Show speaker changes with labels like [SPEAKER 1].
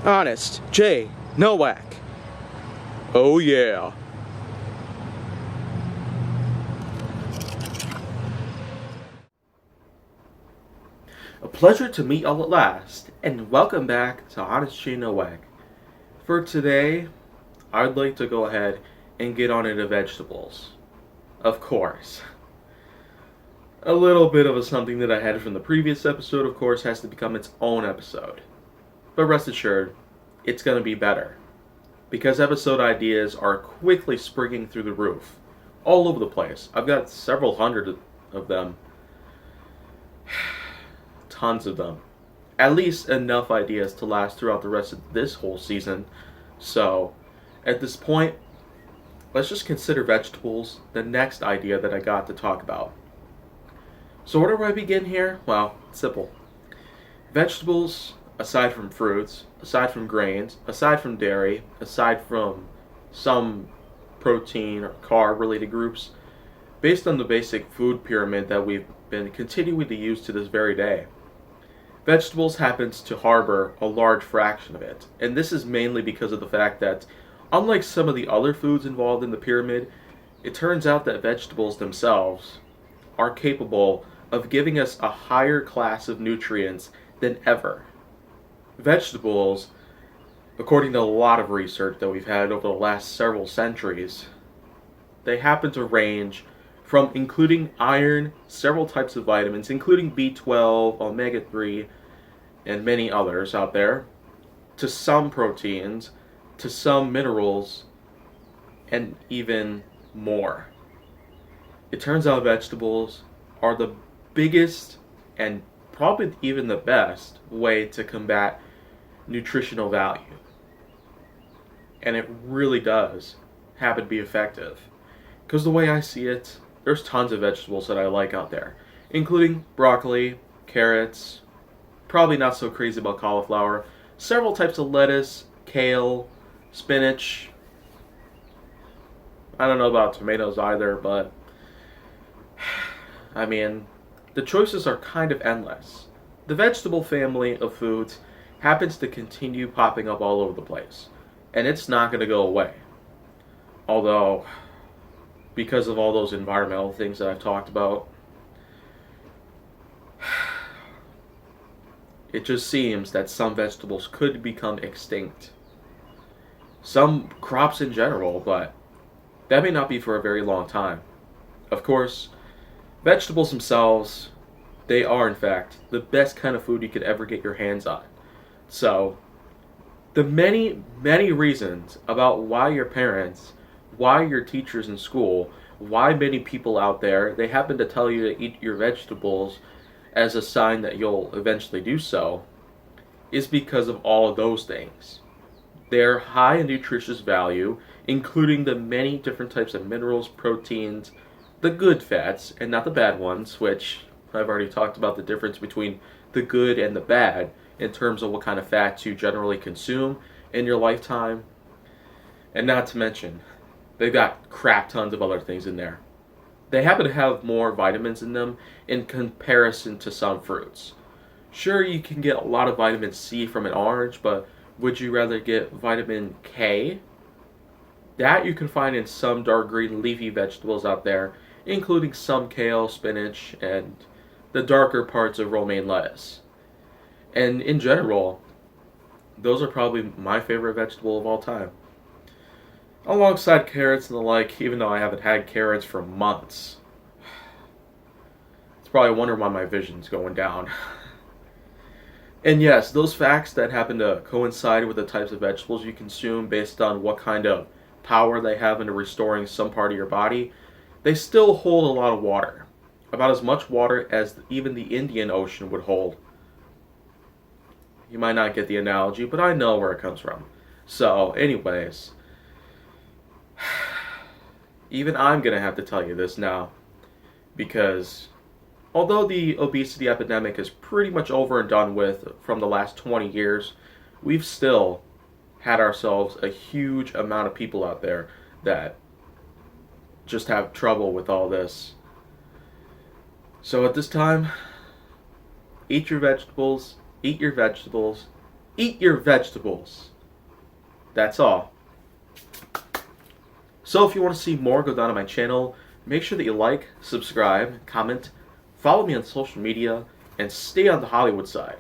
[SPEAKER 1] Honest J. Nowak. Oh yeah.
[SPEAKER 2] A pleasure to meet all at last, and welcome back to Honest J. Nowak. For today, I'd like to go ahead and get on into vegetables. Of course. A little bit of something that I had from the previous episode, of course, has to become its own episode. But rest assured, it's going to be better. Because episode ideas are quickly springing through the roof. All over the place. I've got several hundred of them. Tons of them. At least enough ideas to last throughout the rest of this whole season. So, at this point, let's just consider vegetables the next idea that I got to talk about. So where do I begin here? Well, it's simple. Vegetables, aside from fruits, aside from grains, aside from dairy, aside from some protein or carb related groups, based on the basic food pyramid that we've been continuing to use to this very day, vegetables happens to harbor a large fraction of it. And this is mainly because of the fact that, unlike some of the other foods involved in the pyramid, it turns out that vegetables themselves are capable of giving us a higher class of nutrients than ever. Vegetables, according to a lot of research that we've had over the last several centuries, they happen to range from including iron, several types of vitamins, including B12, omega 3, and many others out there, to some proteins, to some minerals, and even more. It turns out vegetables are the biggest and probably even the best way to combat nutritional value. And it really does happen to be effective. Because the way I see it, there's tons of vegetables that I like out there, including broccoli, carrots, probably not so crazy about cauliflower, several types of lettuce, kale, spinach. I don't know about tomatoes either, but I mean, the choices are kind of endless. The vegetable family of foods happens to continue popping up all over the place, and it's not going to go away. Although, because of all those environmental things that I've talked about, it just seems that some vegetables could become extinct. Some crops in general, but that may not be for a very long time. Of course, vegetables themselves, they are in fact the best kind of food you could ever get your hands on. So, the many, many reasons about why your parents, why your teachers in school, why many people out there, they happen to tell you to eat your vegetables as a sign that you'll eventually do so, is because of all of those things. They're high in nutritious value, including the many different types of minerals, proteins, the good fats, and not the bad ones, which I've already talked about the difference between the good and the bad in terms of what kind of fats you generally consume in your lifetime. And not to mention, they've got crap tons of other things in there. They happen to have more vitamins in them in comparison to some fruits. Sure, you can get a lot of vitamin C from an orange, but would you rather get vitamin K? That you can find in some dark green leafy vegetables out there, including some kale, spinach, and the darker parts of romaine lettuce. And in general, those are probably my favorite vegetable of all time. Alongside carrots and the like, even though I haven't had carrots for months. It's probably wondering why my vision's going down. And yes, those facts that happen to coincide with the types of vegetables you consume based on what kind of power they have into restoring some part of your body, they still hold a lot of water. About as much water as even the Indian Ocean would hold. You might not get the analogy, but I know where it comes from. So, anyways, even I'm going to have to tell you this now, because although the obesity epidemic is pretty much over and done with from the last 20 years, we've still had ourselves a huge amount of people out there that just have trouble with all this. So at this time, eat your vegetables, eat your vegetables, Eat your vegetables. That's all. So if you want to see more go down on my channel, make sure that you like, subscribe, comment, follow me on social media, and stay on the Hollywood side.